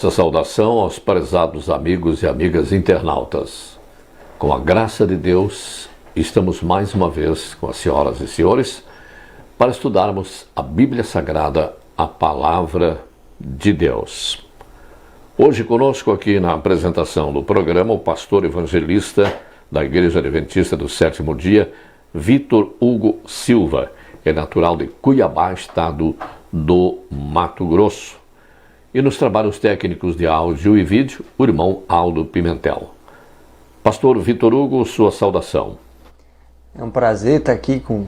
Essa saudação aos prezados amigos e amigas internautas. Com a graça de Deus, estamos mais uma vez com as senhoras e senhores para estudarmos a Bíblia Sagrada, a Palavra de Deus. Hoje conosco aqui na apresentação do programa o pastor evangelista da Igreja Adventista do Sétimo Dia, Vitor Hugo Silva, é natural de Cuiabá, estado do Mato Grosso. E nos trabalhos técnicos de áudio e vídeo, o irmão Aldo Pimentel. Pastor Vitor Hugo, sua saudação. É um prazer estar aqui com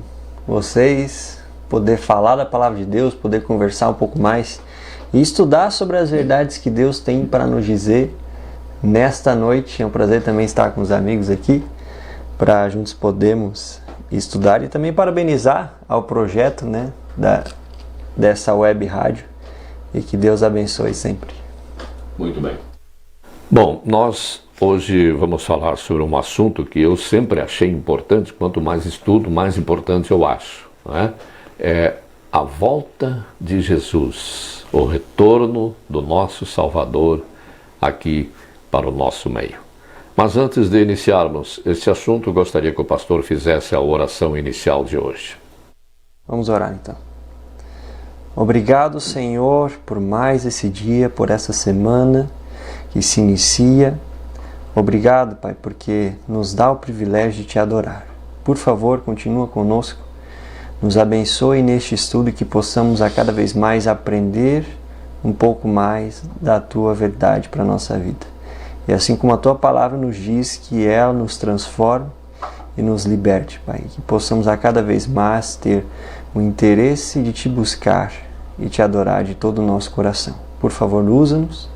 vocês, poder falar da Palavra de Deus, poder conversar um pouco mais e estudar sobre as verdades que Deus tem para nos dizer nesta noite. É um prazer também estar com os amigos aqui, para juntos podermos estudar e também parabenizar ao projeto, dessa web rádio, e que Deus abençoe sempre. Muito bem. Bom, nós hoje vamos falar sobre um assunto que eu sempre achei importante. Quanto mais estudo, mais importante eu acho, não é? É a volta de Jesus, o retorno do nosso Salvador aqui para o nosso meio. Mas antes de iniciarmos esse assunto, gostaria que o pastor fizesse a oração inicial de hoje. Vamos orar então. Obrigado, Senhor, por mais esse dia, por essa semana que se inicia. Obrigado, Pai, porque nos dá o privilégio de Te adorar. Por favor, continua conosco. Nos abençoe neste estudo e que possamos a cada vez mais aprender um pouco mais da Tua verdade para a nossa vida. E assim como a Tua palavra nos diz que ela nos transforme e nos liberte, Pai. Que possamos a cada vez mais ter o interesse de Te buscar e Te adorar de todo o nosso coração. Por favor, usa-nos.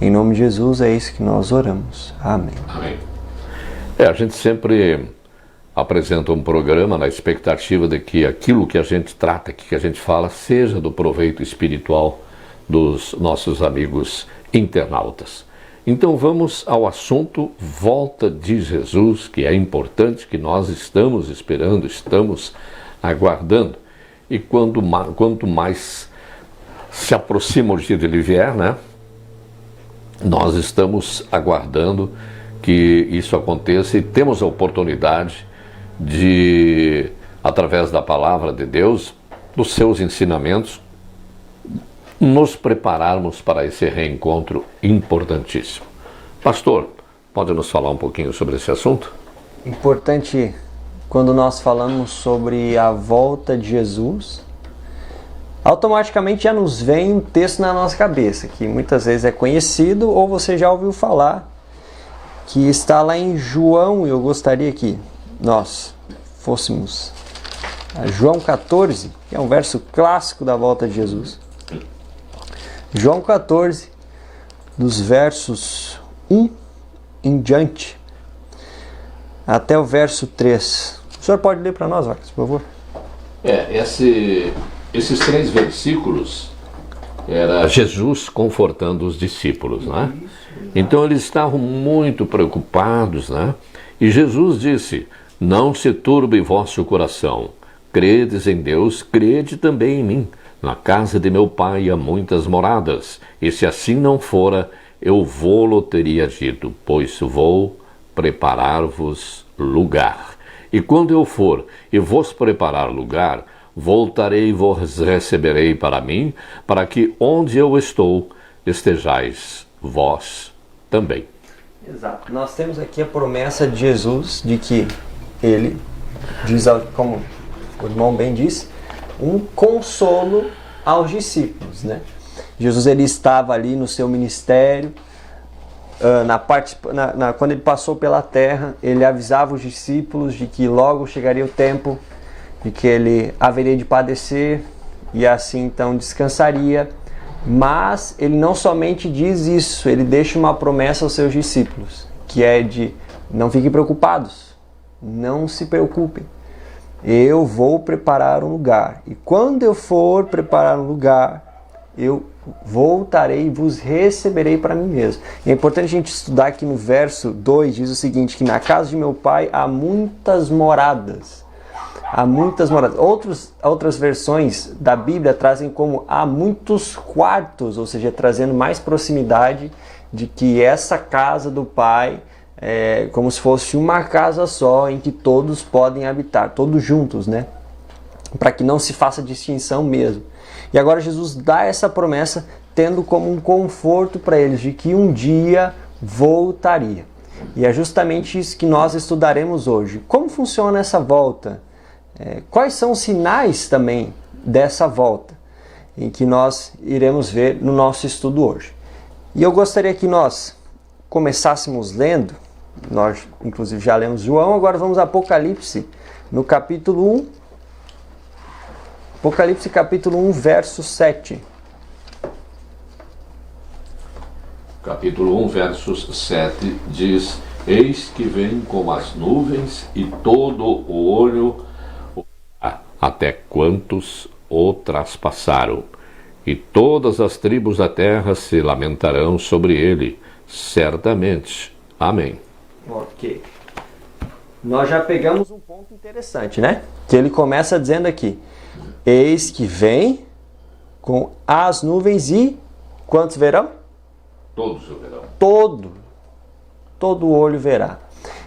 Em nome de Jesus, é isso que nós oramos. Amém. Amém. A gente sempre apresenta um programa na expectativa de que aquilo que a gente trata, que a gente fala, seja do proveito espiritual dos nossos amigos internautas. Então vamos ao assunto volta de Jesus, que é importante, que nós estamos esperando, estamos aguardando. E quanto mais se aproxima o dia de ele vier, nós estamos aguardando que isso aconteça e temos a oportunidade de, através da palavra de Deus, dos seus ensinamentos, nos prepararmos para esse reencontro importantíssimo. Pastor, pode nos falar um pouquinho sobre esse assunto? Importante, quando nós falamos sobre a volta de Jesus, automaticamente já nos vem um texto na nossa cabeça, que muitas vezes é conhecido ou você já ouviu falar, que está lá em João, e eu gostaria que nós fôssemos a João 14, que é um verso clássico da volta de Jesus. João 14, dos versos 1 em diante, até o verso 3. O senhor pode ler para nós, Marcos, por favor? Esses 3 versículos era Jesus confortando os discípulos, Então eles estavam muito preocupados, E Jesus disse: não se turbe vosso coração, credes em Deus, crede também em mim. Na casa de meu pai há muitas moradas, e se assim não fora, eu vô-lo teria dito, pois vou preparar-vos lugar. E quando eu for e vos preparar lugar, voltarei e vos receberei para mim, para que onde eu estou, estejais vós também. Exato. Nós temos aqui a promessa de Jesus de que ele diz, como o irmão bem disse, um consolo aos discípulos, Jesus ele estava ali no seu ministério, quando ele passou pela terra, ele avisava os discípulos de que logo chegaria o tempo de que ele haveria de padecer e assim então descansaria. Mas ele não somente diz isso, ele deixa uma promessa aos seus discípulos, que é de: não fiquem preocupados, não se preocupem, eu vou preparar um lugar, e quando eu for preparar um lugar, eu voltarei e vos receberei para mim mesmo. E é importante a gente estudar aqui no verso 2, diz o seguinte, que na casa de meu pai há muitas moradas. há muitas moradas. Outras versões da Bíblia trazem como há muitos quartos, ou seja, trazendo mais proximidade de que essa casa do Pai é como se fosse uma casa só em que todos podem habitar, todos juntos, né? Para que não se faça distinção mesmo. E agora Jesus dá essa promessa tendo como um conforto para eles de que um dia voltaria. E é justamente isso que nós estudaremos hoje. Como funciona essa volta? Quais são os sinais também dessa volta? Em que nós iremos ver no nosso estudo hoje. E eu gostaria que nós começássemos lendo, nós inclusive já lemos João, agora vamos a Apocalipse, no capítulo 1. Apocalipse capítulo 1, verso 7. Capítulo 1, versos 7 diz: Eis que vem como as nuvens, e todo o olho até quantos o traspassaram, e todas as tribos da terra se lamentarão sobre ele, certamente. Amém. Ok. Nós já pegamos um ponto interessante, né? Que ele começa dizendo aqui: eis que vem com as nuvens e quantos verão? Todos o verão. Todo olho verá.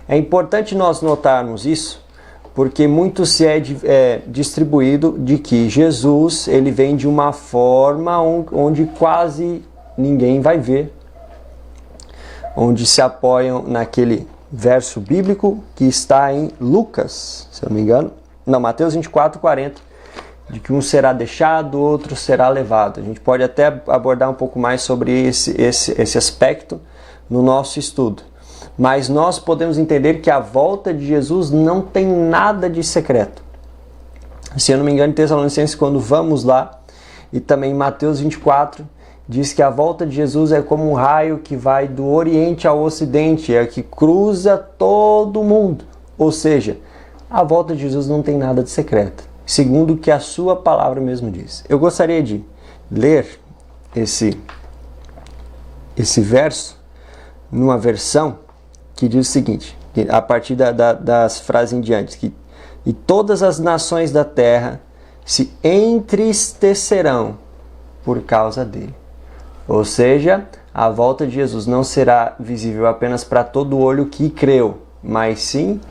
É importante nós notarmos isso, porque muito se é distribuído de que Jesus ele vem de uma forma onde quase ninguém vai ver, onde se apoiam naquele verso bíblico que está em Lucas, se eu não me engano, não, Mateus 24, 40, de que um será deixado, outro será levado. A gente pode até abordar um pouco mais sobre esse aspecto no nosso estudo. Mas nós podemos entender que a volta de Jesus não tem nada de secreto. Se eu não me engano, em Tessalonicenses, quando vamos lá, e também em Mateus 24, diz que a volta de Jesus é como um raio que vai do Oriente ao Ocidente, é que cruza todo o mundo. Ou seja, a volta de Jesus não tem nada de secreto, segundo o que a sua palavra mesmo diz. Eu gostaria de ler esse verso numa versão que diz o seguinte, a partir das frases em diante, que e todas as nações da terra se entristecerão por causa dele. Ou seja, a volta de Jesus não será visível apenas para todo olho que creu, mas sim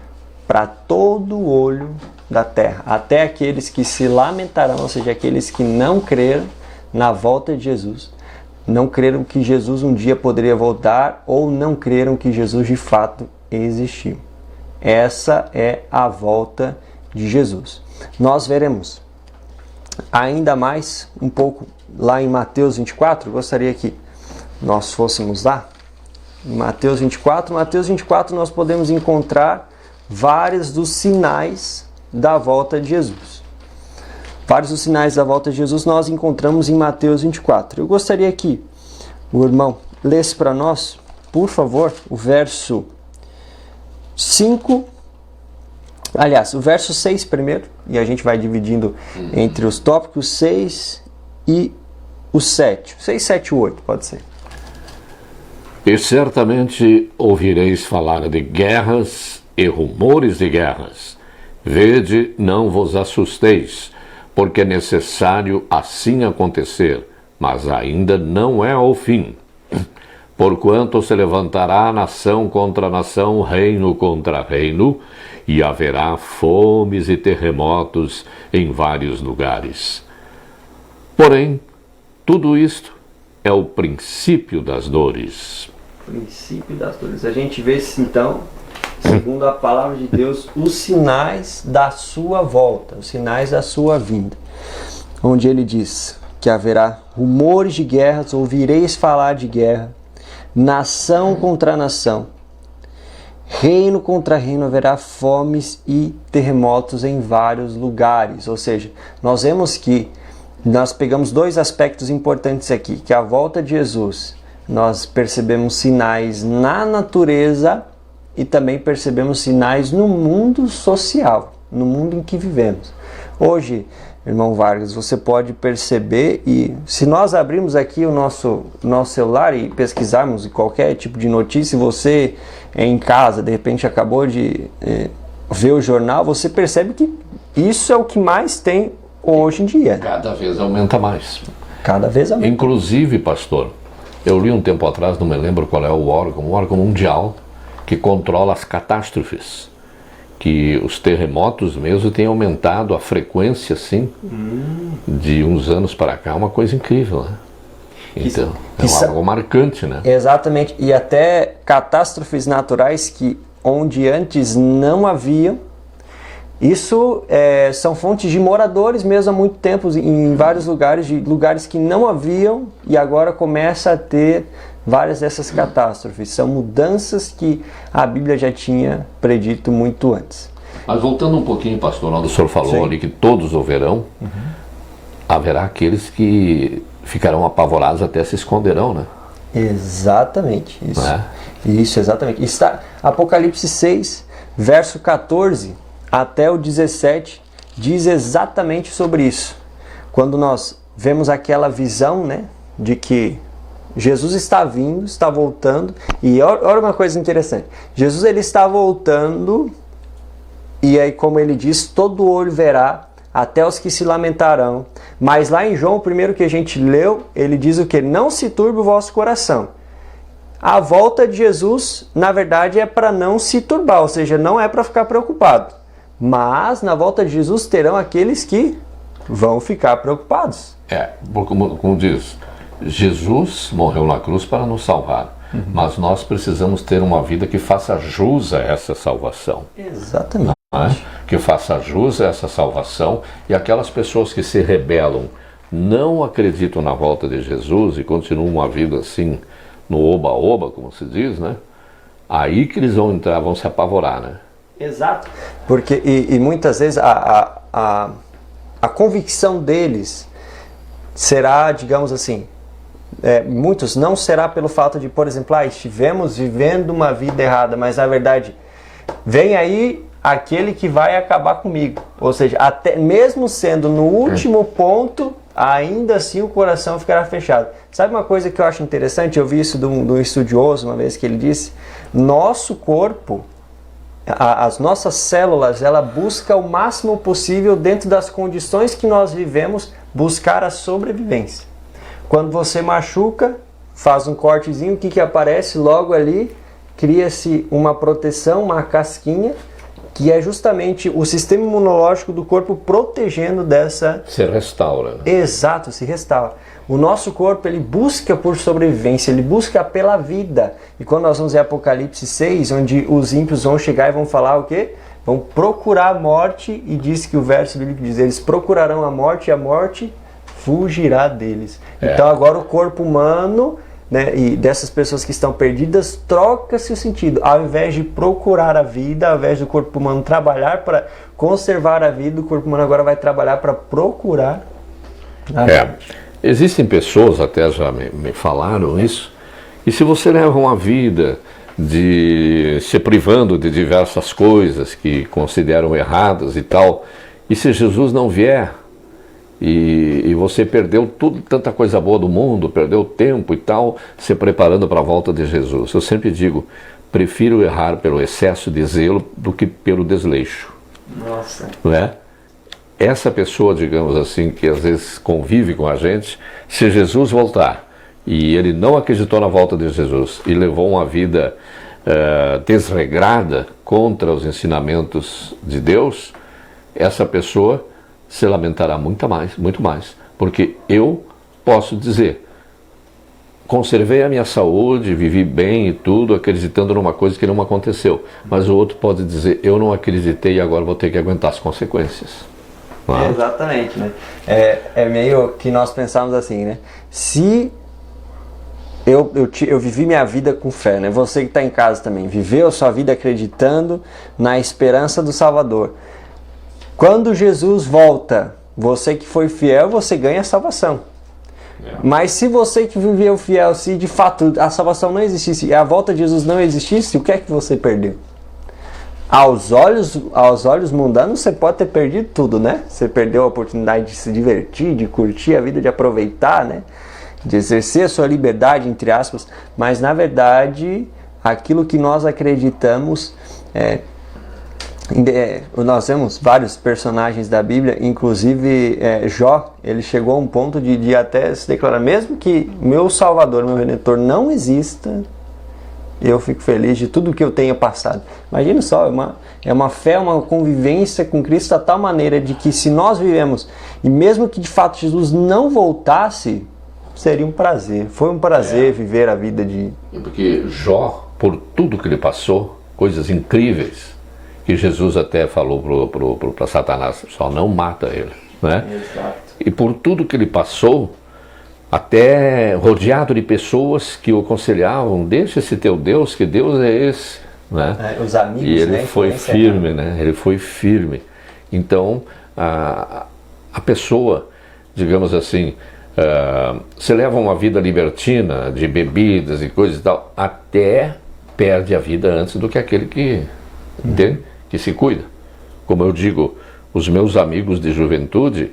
para todo olho da terra, até aqueles que se lamentarão, ou seja, aqueles que não creram na volta de Jesus, não creram que Jesus um dia poderia voltar ou não creram que Jesus de fato existiu. Essa é a volta de Jesus. Nós veremos ainda mais um pouco lá em Mateus 24, gostaria que nós fôssemos lá. Em Mateus 24, nós podemos encontrar vários dos sinais da volta de Jesus. Vários dos sinais da volta de Jesus nós encontramos em Mateus 24. Eu gostaria que o irmão lesse para nós, por favor, o verso 5, aliás, o verso 6 primeiro, e a gente vai dividindo entre os tópicos 6 e o 7. 6, 7 e 8, pode ser. E certamente ouvireis falar de guerras e rumores de guerras. Vede, não vos assusteis, porque é necessário assim acontecer, mas ainda não é o fim. Porquanto se levantará nação contra nação, reino contra reino, e haverá fomes e terremotos em vários lugares. Porém, tudo isto é o princípio das dores. Princípio das dores. A gente vê, então, segundo a palavra de Deus, os sinais da sua volta, os sinais da sua vinda. Onde ele diz que haverá rumores de guerras, ouvireis falar de guerra, nação contra nação, reino contra reino, haverá fomes e terremotos em vários lugares. Ou seja, nós vemos que nós pegamos dois aspectos importantes aqui, que a volta de Jesus, nós percebemos sinais na natureza e também percebemos sinais no mundo social, no mundo em que vivemos. Hoje, irmão Vargas, você pode perceber, e se nós abrirmos aqui o nosso celular e pesquisarmos qualquer tipo de notícia, você em casa, de repente acabou de ver o jornal, você percebe que isso é o que mais tem hoje em dia. Cada vez aumenta mais. Cada vez aumenta. Inclusive, pastor, eu li um tempo atrás, não me lembro qual é o órgão mundial que controla as catástrofes. Que os terremotos mesmo têm aumentado a frequência, assim, de uns anos para cá. Uma coisa incrível, né? Então, é algo marcante, né? Exatamente. E até catástrofes naturais que onde antes não haviam. Isso são fontes de moradores mesmo há muito tempo em vários lugares, de lugares que não haviam e agora começa a ter várias dessas catástrofes. São mudanças que a Bíblia já tinha predito muito antes. Mas voltando um pouquinho, pastor, onde o senhor falou ali que todos ouvirão, haverá aqueles que ficarão apavorados até se esconderão, né? Exatamente, isso. Isso, exatamente. Está Apocalipse 6, verso 14 até o 17, diz exatamente sobre isso. Quando nós vemos aquela visão, né, de que Jesus está vindo, está voltando, e olha uma coisa interessante. Jesus ele está voltando, e aí como ele diz, todo olho verá, até os que se lamentarão. Mas lá em João, o primeiro que a gente leu, ele diz o que? Não se turbe o vosso coração. A volta de Jesus, na verdade, é para não se turbar, ou seja, não é para ficar preocupado. Mas na volta de Jesus terão aqueles que vão ficar preocupados. Como diz, Jesus morreu na cruz para nos salvar. Mas nós precisamos ter uma vida que faça jus a essa salvação. Exatamente. Que faça jus a essa salvação, e aquelas pessoas que se rebelam, não acreditam na volta de Jesus e continuam uma vida assim, no oba-oba, como se diz, né? Aí que eles vão entrar, vão se apavorar, né? Exato. Porque, e muitas vezes a convicção deles será, digamos assim, muitos não será pelo fato de, por exemplo, estivemos vivendo uma vida errada, mas na verdade, vem aí aquele que vai acabar comigo. Ou seja, até mesmo sendo no último ponto, ainda assim o coração ficará fechado. Sabe uma coisa que eu acho interessante? Eu vi isso de um estudioso uma vez, que ele disse: nosso corpo, as nossas células, ela busca o máximo possível, dentro das condições que nós vivemos, buscar a sobrevivência. Quando você machuca, faz um cortezinho, o que aparece logo ali? Cria-se uma proteção, uma casquinha, que é justamente o sistema imunológico do corpo protegendo dessa... Se restaura. Né? Exato, se restaura. O nosso corpo, ele busca por sobrevivência, ele busca pela vida. E quando nós vamos ver Apocalipse 6, onde os ímpios vão chegar e vão falar o quê? Vão procurar a morte, e diz que o verso bíblico diz, eles procurarão a morte e a morte fugirá deles. Então agora o corpo humano, né, e dessas pessoas que estão perdidas, troca-se o sentido. Ao invés de procurar a vida, ao invés do corpo humano trabalhar para conservar a vida, o corpo humano agora vai trabalhar para procurar a vida. Existem pessoas, até já me falaram isso, e se você leva uma vida de se privando de diversas coisas que consideram erradas e tal, e se Jesus não vier, e você perdeu tanta coisa boa do mundo, perdeu tempo e tal, se preparando para a volta de Jesus. Eu sempre digo, prefiro errar pelo excesso de zelo do que pelo desleixo. Nossa. Não é? Essa pessoa, digamos assim, que às vezes convive com a gente, se Jesus voltar e ele não acreditou na volta de Jesus e levou uma vida desregrada contra os ensinamentos de Deus, essa pessoa se lamentará muito mais, porque eu posso dizer, conservei a minha saúde, vivi bem e tudo, acreditando numa coisa que não aconteceu, mas o outro pode dizer, eu não acreditei e agora vou ter que aguentar as consequências. Exatamente, né? É meio que nós pensamos assim, né? Se eu vivi minha vida com fé, né? Você que está em casa também, viveu a sua vida acreditando na esperança do Salvador. Quando Jesus volta, você que foi fiel, você ganha a salvação. Mas se você que viveu fiel, se de fato a salvação não existisse e a volta de Jesus não existisse, o que é que você perdeu? Aos olhos mundanos, você pode ter perdido tudo, né? Você perdeu a oportunidade de se divertir, de curtir a vida, de aproveitar, né? De exercer a sua liberdade, entre aspas. Mas, na verdade, aquilo que nós acreditamos Nós vemos vários personagens da Bíblia, inclusive Jó, ele chegou a um ponto de até se declarar, mesmo que meu Salvador, meu Redentor não exista, eu fico feliz de tudo que eu tenha passado. Imagina só, é uma fé, uma convivência com Cristo de tal maneira de que se nós vivemos, e mesmo que de fato Jesus não voltasse, seria um prazer. Foi um prazer viver a vida de... Porque Jó, por tudo que ele passou, coisas incríveis, que Jesus até falou para Satanás, só não mata ele, né? Exato. E por tudo que ele passou, até rodeado de pessoas que o aconselhavam, deixa esse teu Deus, que Deus é esse, né? Os amigos, e ele né, foi firme, né? Ele foi firme. Então, a pessoa, digamos assim, se leva uma vida libertina, de bebidas e coisas e tal, até perde a vida antes do que aquele que, entende? Que se cuida. Como eu digo, os meus amigos de juventude,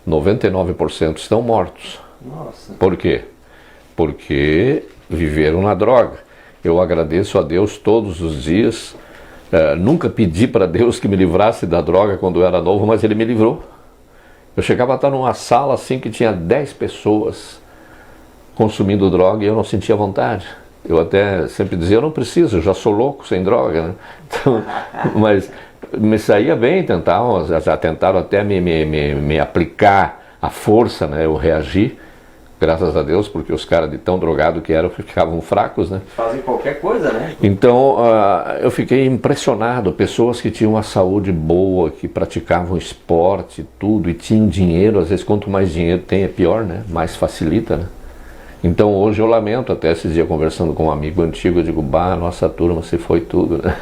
99% estão mortos. Nossa. Por quê? Porque viveram na droga. Eu agradeço a Deus todos os dias. Nunca pedi para Deus que me livrasse da droga quando eu era novo, mas Ele me livrou. Eu chegava a estar numa sala assim que tinha 10 pessoas consumindo droga e eu não sentia vontade. Eu até sempre dizia, eu não preciso, eu já sou louco sem droga, né? Então, mas me saía bem, já tentaram até me aplicar a força, né? Eu reagi, graças a Deus, porque os caras de tão drogado que eram ficavam fracos, né? Fazem qualquer coisa, né? Então, eu fiquei impressionado, pessoas que tinham uma saúde boa, que praticavam esporte, tudo, e tinham dinheiro, às vezes quanto mais dinheiro tem é pior, né? Mais facilita, né? Então hoje eu lamento, até esses dias conversando com um amigo antigo, eu digo, nossa turma, se foi tudo, né?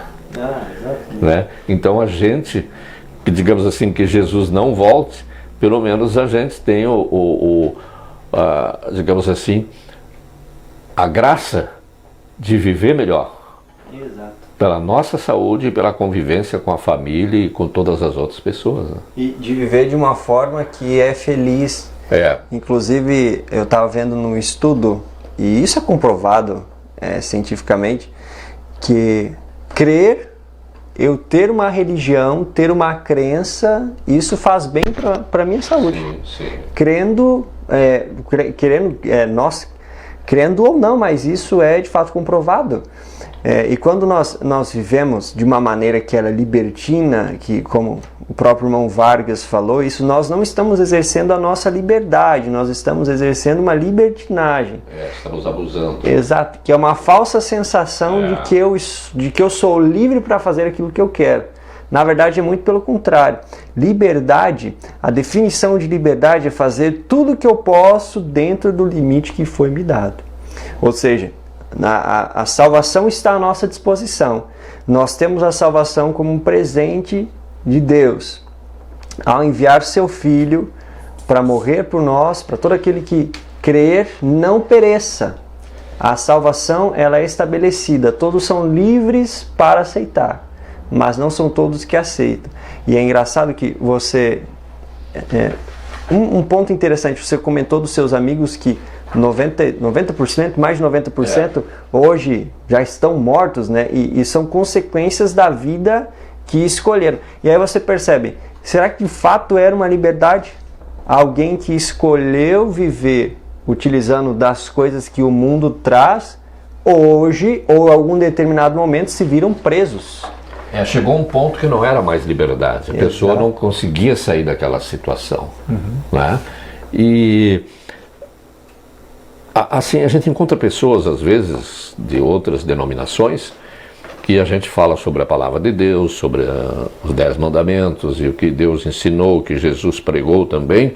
Né? Então a gente, que digamos assim, que Jesus não volte, pelo menos a gente tem digamos assim, a graça de viver melhor. Exato. Pela nossa saúde e pela convivência com a família e com todas as outras pessoas. Né? E de viver de uma forma que é feliz. Inclusive, eu estava vendo num estudo, e isso é comprovado cientificamente, que eu ter uma religião, ter uma crença, isso faz bem para a minha saúde. Sim. Crendo ou não, mas isso é de fato comprovado. E quando nós vivemos de uma maneira que ela é libertina, que como o próprio irmão Vargas falou, isso nós não estamos exercendo a nossa liberdade, nós estamos exercendo uma libertinagem. Estamos abusando. Exato, que é uma falsa sensação de que eu sou livre para fazer aquilo que eu quero. Na verdade é muito pelo contrário. Liberdade, a definição de liberdade é fazer tudo o que eu posso dentro do limite que foi me dado. Ou seja, a salvação está à nossa disposição. Nós temos a salvação como um presente de Deus. Ao enviar seu Filho para morrer por nós, para todo aquele que crer, não pereça. A salvação ela é estabelecida. Todos são livres para aceitar, mas não são todos que aceitam. E é engraçado que você... um ponto interessante, você comentou dos seus amigos que 90%, mais de 90% hoje já estão mortos, né? E são consequências da vida que escolheram. E aí você percebe, será que de fato era uma liberdade? Alguém que escolheu viver utilizando das coisas que o mundo traz, hoje, ou em algum determinado momento, se viram presos. Chegou um ponto que não era mais liberdade. A pessoa não conseguia sair daquela situação. Né? E assim, a gente encontra pessoas, às vezes, de outras denominações, que a gente fala sobre a palavra de Deus, sobre os 10 mandamentos e o que Deus ensinou, o que Jesus pregou também.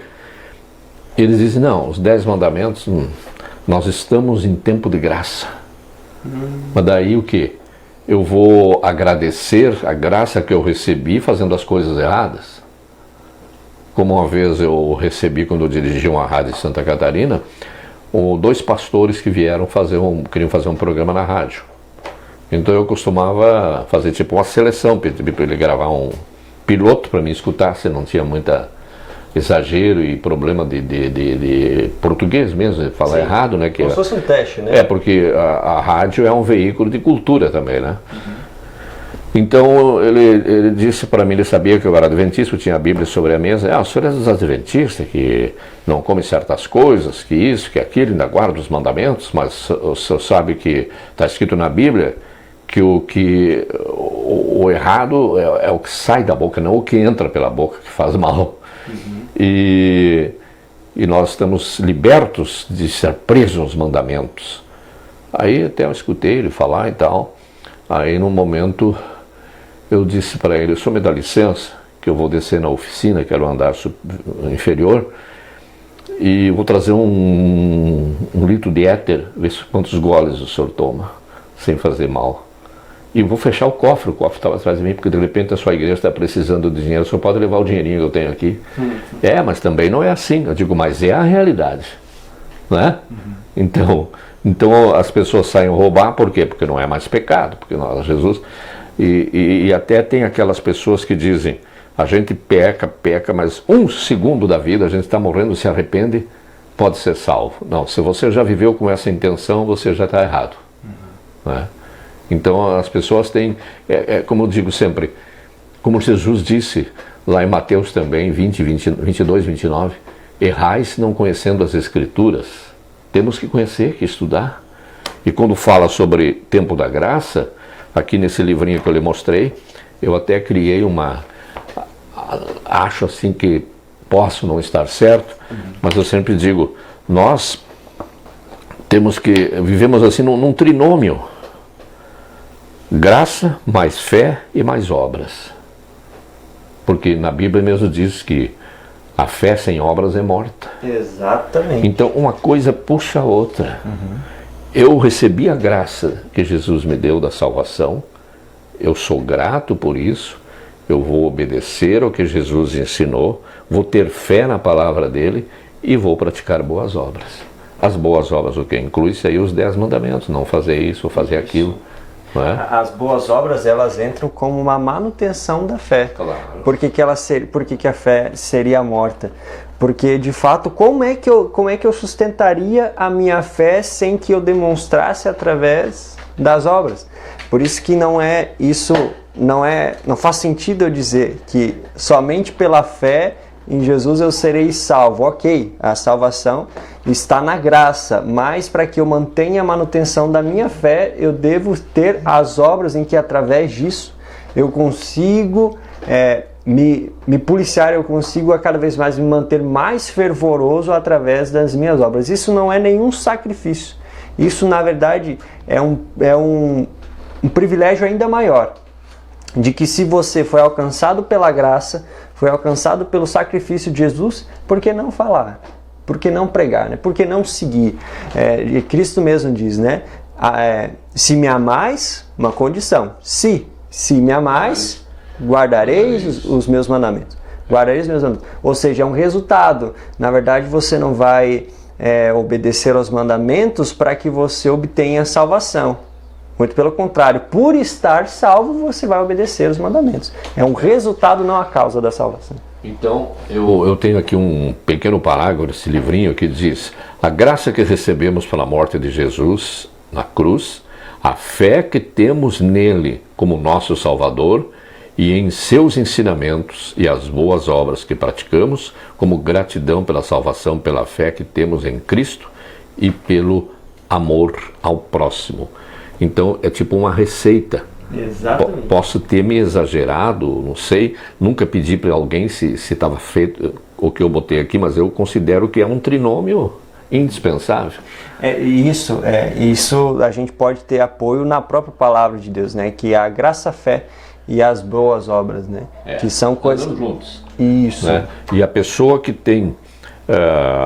E eles dizem, não, os 10 mandamentos, nós estamos em tempo de graça. Mas daí o quê? Eu vou agradecer a graça que eu recebi fazendo as coisas erradas? Como uma vez eu recebi, quando eu dirigi uma rádio em Santa Catarina, 2 pastores que vieram queriam fazer um programa na rádio. Então eu costumava fazer tipo uma seleção, pedir para ele gravar um piloto para mim escutar, se não tinha muita exagero e problema de português mesmo, de falar errado, né? Como se fosse um teste, né? Porque a rádio é um veículo de cultura também, né? Então ele disse para mim, ele sabia que eu era adventista, eu tinha a Bíblia sobre a mesa. O senhor é dos adventistas, que não come certas coisas, que isso, que aquilo, ainda guarda os mandamentos, mas o senhor sabe que está escrito na Bíblia que o errado é o que sai da boca, não o que entra pela boca, que faz mal. E nós estamos libertos de ser presos aos mandamentos. Aí até eu escutei ele falar e tal. Aí num momento eu disse para ele, o senhor me dá licença, que eu vou descer na oficina, que era o andar inferior, e vou trazer um litro de éter, ver quantos goles o senhor toma, sem fazer mal. E vou fechar o cofre estava atrás de mim, porque de repente a sua igreja está precisando de dinheiro, o senhor pode levar o dinheirinho que eu tenho aqui. Mas também não é assim. Eu digo, mas é a realidade. Né? Então as pessoas saem roubar, por quê? Porque não é mais pecado, porque nós, Jesus... E até tem aquelas pessoas que dizem, a gente peca, mas 1 segundo da vida, a gente está morrendo, se arrepende, pode ser salvo. Não, se você já viveu com essa intenção, você já está errado. Né? Então as pessoas têm, como eu digo sempre, como Jesus disse lá em Mateus também, 22, 29, errais não conhecendo as Escrituras. Temos que conhecer, que estudar. E quando fala sobre tempo da graça, aqui nesse livrinho que eu lhe mostrei, eu até criei acho assim que posso não estar certo, mas eu sempre digo, nós vivemos assim num trinômio. Graça, mais fé e mais obras. Porque na Bíblia mesmo diz que a fé sem obras é morta. Exatamente. Então uma coisa puxa a outra. Eu recebi a graça que Jesus me deu da salvação, eu sou grato por isso, eu vou obedecer ao que Jesus ensinou, vou ter fé na palavra dele e vou praticar boas obras. As boas obras, o que inclui-se aí os 10 mandamentos, não fazer isso ou fazer aquilo. As boas obras, elas entram como uma manutenção da fé. Claro. Por que a fé seria morta? Porque, de fato, como é que eu sustentaria a minha fé sem que eu demonstrasse através das obras? Por isso que não faz sentido eu dizer que somente pela fé em Jesus eu serei salvo. Ok, a salvação está na graça, mas para que eu mantenha a manutenção da minha fé, eu devo ter as obras em que através disso eu consigo me policiar, eu consigo a cada vez mais me manter mais fervoroso através das minhas obras. Isso não é nenhum sacrifício. Isso, na verdade, é um privilégio ainda maior. De que se você foi alcançado pela graça, foi alcançado pelo sacrifício de Jesus, por que não falar? Por que não pregar? Né? Por que não seguir? Cristo mesmo diz, né? Se me amais, uma condição. Se me amais, guardareis os meus mandamentos. Guardareis os meus mandamentos. Ou seja, é um resultado. Na verdade, você não vai obedecer aos mandamentos para que você obtenha salvação. Muito pelo contrário, por estar salvo, você vai obedecer os mandamentos. É um resultado, não a causa da salvação. Então, eu tenho aqui um pequeno parágrafo desse livrinho que diz: a graça que recebemos pela morte de Jesus na cruz, a fé que temos nele como nosso Salvador e em seus ensinamentos e as boas obras que praticamos, como gratidão pela salvação, pela fé que temos em Cristo e pelo amor ao próximo. Então é tipo uma receita. Exatamente. Posso ter me exagerado, não sei, nunca pedi para alguém se estava feito o que eu botei aqui, mas eu considero que é um trinômio indispensável. Isso a gente pode ter apoio na própria palavra de Deus, né? Que é a graça, a fé e as boas obras, né? Que são coisas juntos. Isso. Né? E a pessoa que tem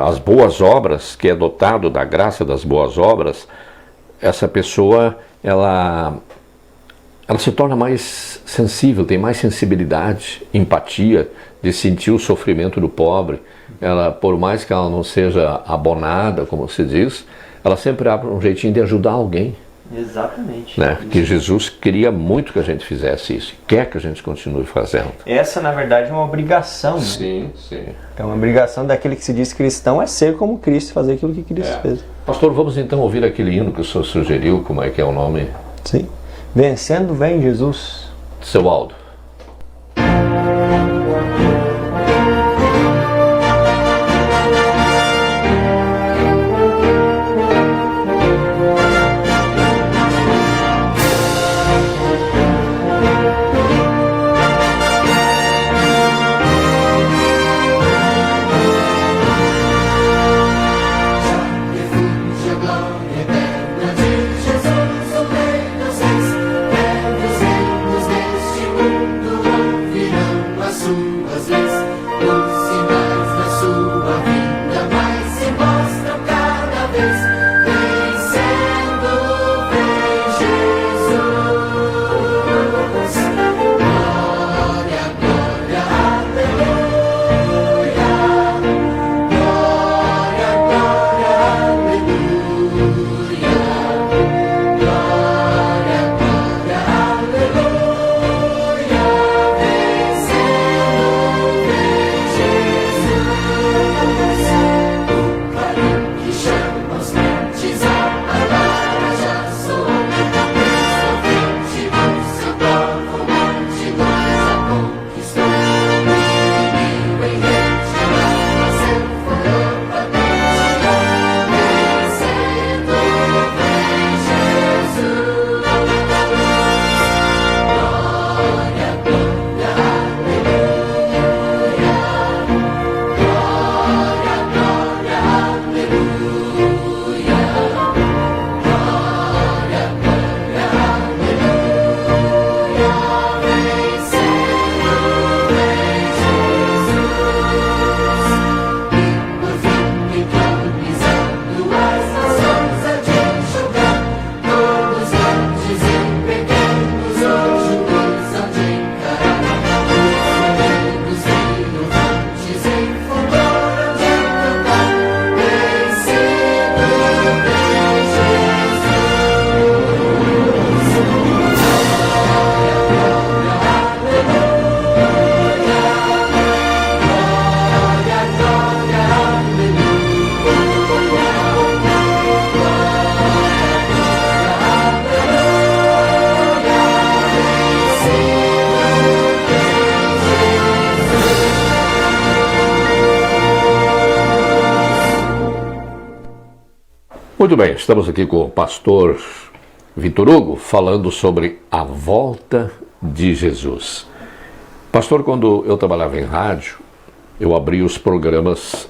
as boas obras, que é dotado da graça das boas obras, essa pessoa, ela se torna mais sensível, tem mais sensibilidade, empatia, de sentir o sofrimento do pobre. Ela, por mais que ela não seja abonada, como se diz, ela sempre abre um jeitinho de ajudar alguém. Exatamente. Né? Que Jesus queria muito que a gente fizesse isso, quer que a gente continue fazendo. Essa, na verdade, é uma obrigação. Né? Sim, sim. É uma obrigação daquele que se diz cristão, é ser como Cristo, fazer aquilo que Cristo fez. Pastor, vamos então ouvir aquele hino que o senhor sugeriu, como é que é o nome? Sim. Vencendo vem Jesus. Seu Aldo. Muito bem, estamos aqui com o pastor Vitor Hugo falando sobre a volta de Jesus. Pastor, quando eu trabalhava em rádio, eu abria os programas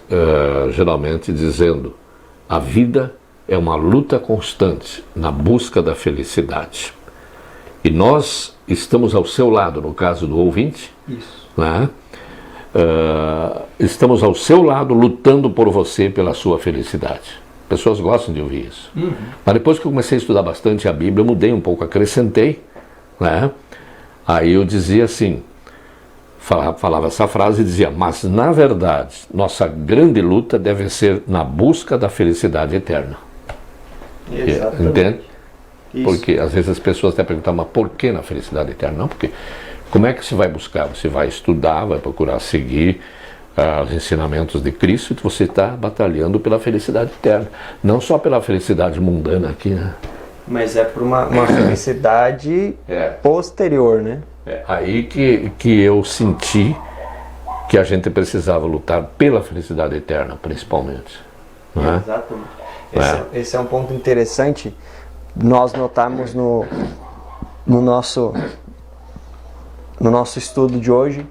geralmente dizendo: a vida é uma luta constante na busca da felicidade. E nós estamos ao seu lado, no caso do ouvinte. Isso. Né? Estamos ao seu lado lutando por você, pela sua felicidade. Pessoas gostam de ouvir isso. Mas depois que eu comecei a estudar bastante a Bíblia, eu mudei um pouco, acrescentei, né? Aí eu dizia assim, falava essa frase e dizia: mas na verdade, nossa grande luta deve ser na busca da felicidade eterna. Exatamente. Entende? Isso. Porque às vezes as pessoas até perguntam: mas por que na felicidade eterna? Não, porque como é que você vai buscar? Você vai estudar, vai procurar seguir os ensinamentos de Cristo, e você está batalhando pela felicidade eterna, não só pela felicidade mundana aqui, né? Mas é por uma felicidade posterior, né? Aí que eu senti que a gente precisava lutar pela felicidade eterna, principalmente. Não é? Exatamente. Esse é um ponto interessante. Nós notamos no nosso estudo de hoje,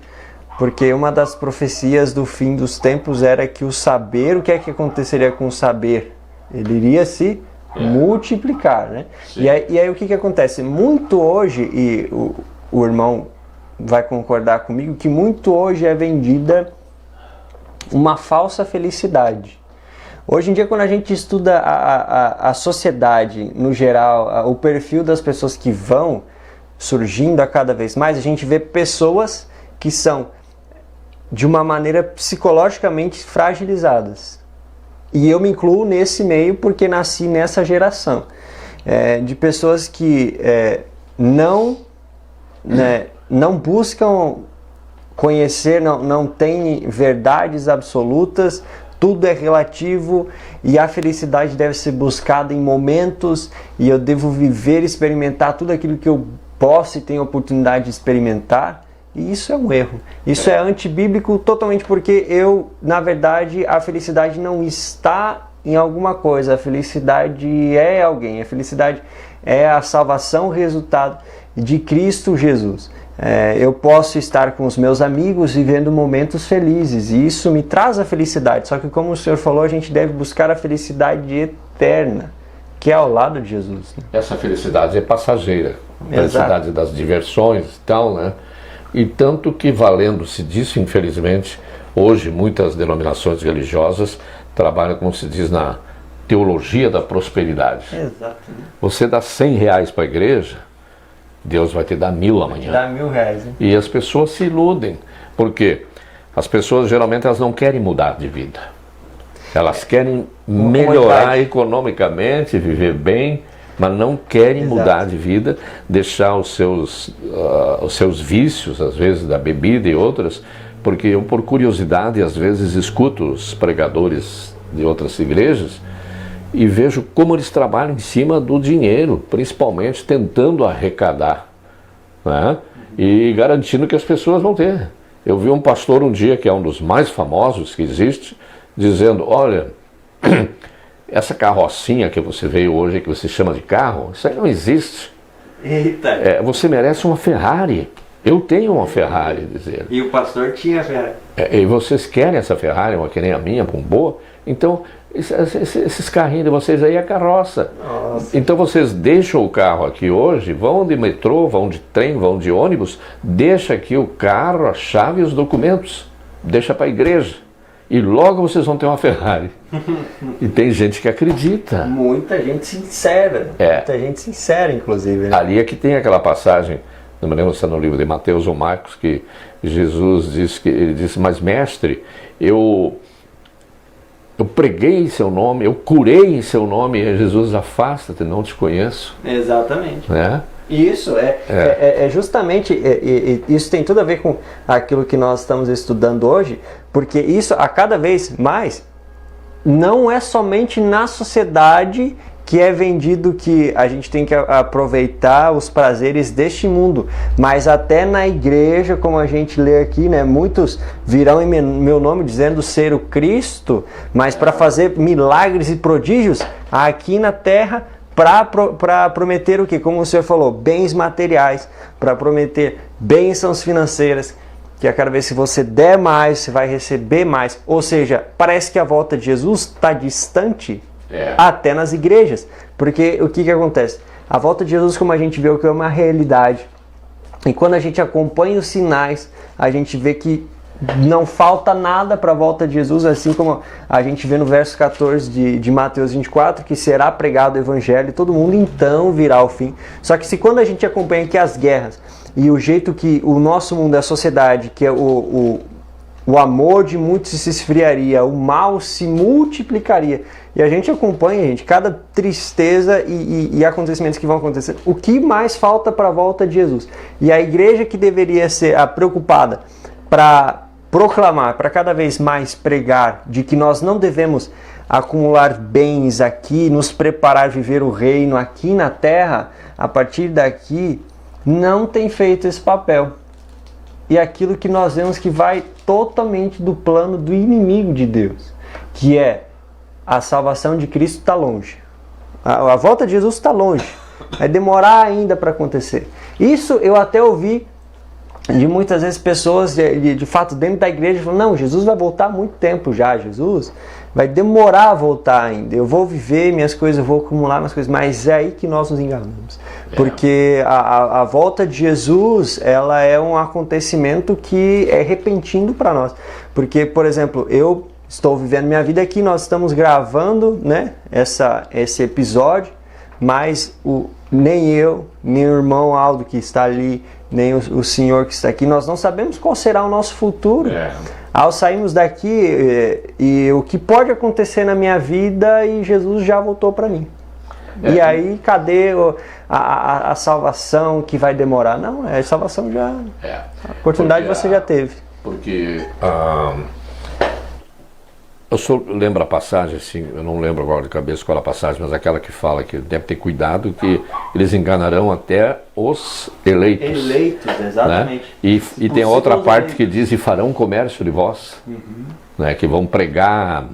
porque uma das profecias do fim dos tempos era que o saber, o que é que aconteceria com o saber? Ele iria se multiplicar, né? E aí o que acontece? Muito hoje, e o irmão vai concordar comigo, que muito hoje é vendida uma falsa felicidade. Hoje em dia, quando a gente estuda a sociedade no geral, o perfil das pessoas que vão surgindo a cada vez mais, a gente vê pessoas que são de uma maneira psicologicamente fragilizadas. E eu me incluo nesse meio porque nasci nessa geração. De pessoas que não buscam conhecer, não têm verdades absolutas, tudo é relativo e a felicidade deve ser buscada em momentos e eu devo viver, experimentar tudo aquilo que eu posso e tenho a oportunidade de experimentar, e isso é um erro. Isso é antibíblico totalmente, porque na verdade, a felicidade não está em alguma coisa, a felicidade é alguém, a felicidade é a salvação resultado de Cristo Jesus. Eu posso estar com os meus amigos vivendo momentos felizes, e isso me traz a felicidade, só que como o Senhor falou, a gente deve buscar a felicidade eterna, que é ao lado de Jesus. Essa felicidade é passageira, a felicidade das diversões e tal, né? E tanto que, valendo-se disso, infelizmente, hoje muitas denominações religiosas trabalham, como se diz, na teologia da prosperidade. Exatamente. Você dá R$100 para a igreja, Deus vai te dar 1.000 amanhã. Dá R$1.000, hein? E as pessoas se iludem, porque as pessoas geralmente elas não querem mudar de vida. Elas querem melhorar economicamente, viver bem, mas não querem mudar de vida, deixar os seus vícios, às vezes da bebida e outras, porque eu, por curiosidade, às vezes escuto os pregadores de outras igrejas e vejo como eles trabalham em cima do dinheiro, principalmente tentando arrecadar, né? E garantindo que as pessoas vão ter. Eu vi um pastor um dia, que é um dos mais famosos que existe, dizendo, olha, essa carrocinha que você veio hoje, que você chama de carro, isso aí não existe. Eita! Você merece uma Ferrari. Eu tenho uma Ferrari, dizer. E o pastor tinha Ferrari. E vocês querem essa Ferrari, uma que nem a minha, com boa? Então, esses carrinhos de vocês aí é carroça. Nossa. Então vocês deixam o carro aqui hoje, vão de metrô, vão de trem, vão de ônibus, deixa aqui o carro, a chave e os documentos. Deixa para a igreja. E logo vocês vão ter uma Ferrari. E tem gente que acredita. Muita gente sincera. Muita gente sincera, inclusive. Né? Ali é que tem aquela passagem, não me lembro se é no livro de Mateus ou Marcos, que Jesus ele disse, mas mestre, eu preguei em seu nome, eu curei em seu nome, e Jesus, afasta-te, não te conheço. Exatamente. Né? Isso, justamente, isso tem tudo a ver com aquilo que nós estamos estudando hoje, porque isso, a cada vez mais, não é somente na sociedade que é vendido que a gente tem que aproveitar os prazeres deste mundo, mas até na igreja, como a gente lê aqui, né, muitos virão em meu nome dizendo ser o Cristo, mas para fazer milagres e prodígios aqui na terra, para prometer o que? Como o Senhor falou, bens materiais, para prometer bênçãos financeiras, que a cada vez que você der mais, você vai receber mais. Ou seja, parece que a volta de Jesus está distante até nas igrejas. Porque o que acontece? A volta de Jesus, como a gente vê, é uma realidade. E quando a gente acompanha os sinais, a gente vê que não falta nada para a volta de Jesus, assim como a gente vê no verso 14 de Mateus 24, que será pregado o evangelho e todo mundo então virá ao fim. Só que quando a gente acompanha aqui as guerras e o jeito que o nosso mundo, a sociedade, que é o amor de muitos se esfriaria, o mal se multiplicaria, e a gente acompanha, gente, cada tristeza e acontecimentos que vão acontecer, o que mais falta para a volta de Jesus? E a igreja que deveria ser a preocupada para proclamar, para cada vez mais pregar de que nós não devemos acumular bens aqui, nos preparar a viver o reino aqui na terra, a partir daqui, não tem feito esse papel. E aquilo que nós vemos que vai totalmente do plano do inimigo de Deus, que é a salvação de Cristo está longe. A volta de Jesus está longe. Vai demorar ainda para acontecer. Isso eu até ouvi de muitas vezes pessoas, de fato, dentro da igreja, falando, não, Jesus vai voltar há muito tempo já, Jesus vai demorar a voltar ainda, eu vou viver minhas coisas, eu vou acumular minhas coisas, mas é aí que nós nos enganamos. Porque a volta de Jesus, ela é um acontecimento que é repentino para nós. Porque, por exemplo, eu estou vivendo minha vida aqui, nós estamos gravando, né, esse episódio, mas nem eu, nem o irmão Aldo que está ali, nem o senhor que está aqui, nós não sabemos qual será o nosso futuro. Ao sairmos daqui, e o que pode acontecer na minha vida, e Jesus já voltou para mim. E aí, cadê a salvação que vai demorar? Não, a salvação já... A oportunidade você já teve. Porque Eu só lembro a passagem, assim, eu não lembro agora de cabeça qual é a passagem, mas aquela que fala que deve ter cuidado, que eles enganarão até os eleitos. Eleitos, exatamente. Né? E tem a outra parte que diz, e farão comércio de vós, né? Que vão pregar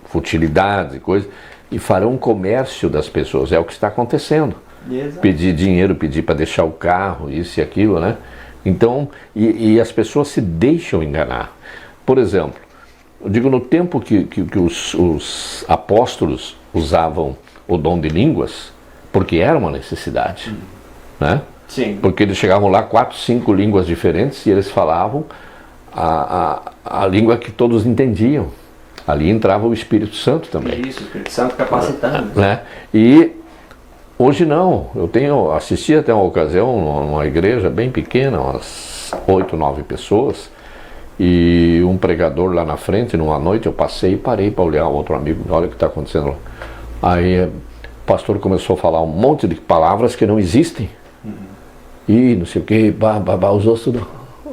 futilidades e coisas, e farão comércio das pessoas, é o que está acontecendo. Exato. Pedir dinheiro, pedir para deixar o carro, isso e aquilo, né? Então, e as pessoas se deixam enganar. Por exemplo, eu digo, no tempo que os apóstolos usavam o dom de línguas, porque era uma necessidade, né? Sim. Porque eles chegavam lá 4, 5 línguas diferentes e eles falavam a língua que todos entendiam. Ali entrava o Espírito Santo também. Isso, o Espírito Santo capacitando. Né? E hoje não. Eu assisti até uma ocasião numa igreja bem pequena, umas 8, 9 pessoas, e um pregador lá na frente, numa noite, eu passei e parei para olhar o outro amigo, olha o que está acontecendo lá. Aí o pastor começou a falar um monte de palavras que não existem. E não sei o que, os outros tudo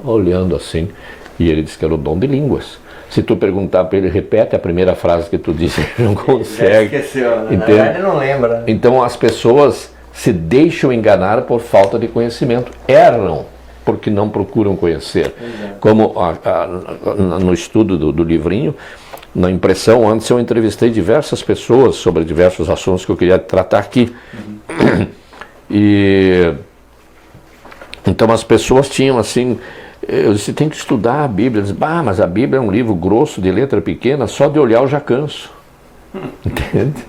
olhando assim. E ele disse que era o dom de línguas. Se tu perguntar para ele, repete a primeira frase que tu disse, ele não consegue. Esqueceu, né? Entende? Ele não lembra. Então as pessoas se deixam enganar por falta de conhecimento. Erram porque não procuram conhecer. Exato. Como no estudo do livrinho, na impressão, antes eu entrevistei diversas pessoas sobre diversos assuntos que eu queria tratar aqui. E então as pessoas tinham assim, eu disse, tem que estudar a Bíblia. Eu disse, mas a Bíblia é um livro grosso, de letra pequena, só de olhar eu já canso. Entende?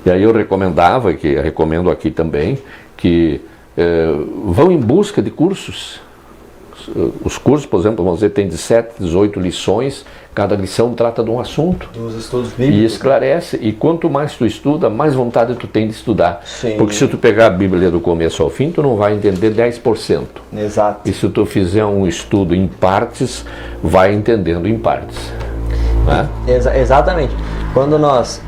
E aí eu recomendo aqui também, que vão em busca de cursos. Os cursos, por exemplo, vamos dizer, tem de 7, 18 lições, cada lição trata de um assunto. Dos estudos bíblicos. E esclarece, e quanto mais tu estuda, mais vontade tu tem de estudar. Sim. Porque se tu pegar a Bíblia do começo ao fim, tu não vai entender 10%. Exato. E se tu fizer um estudo em partes, vai entendendo em partes. Né? Exatamente. Quando nós,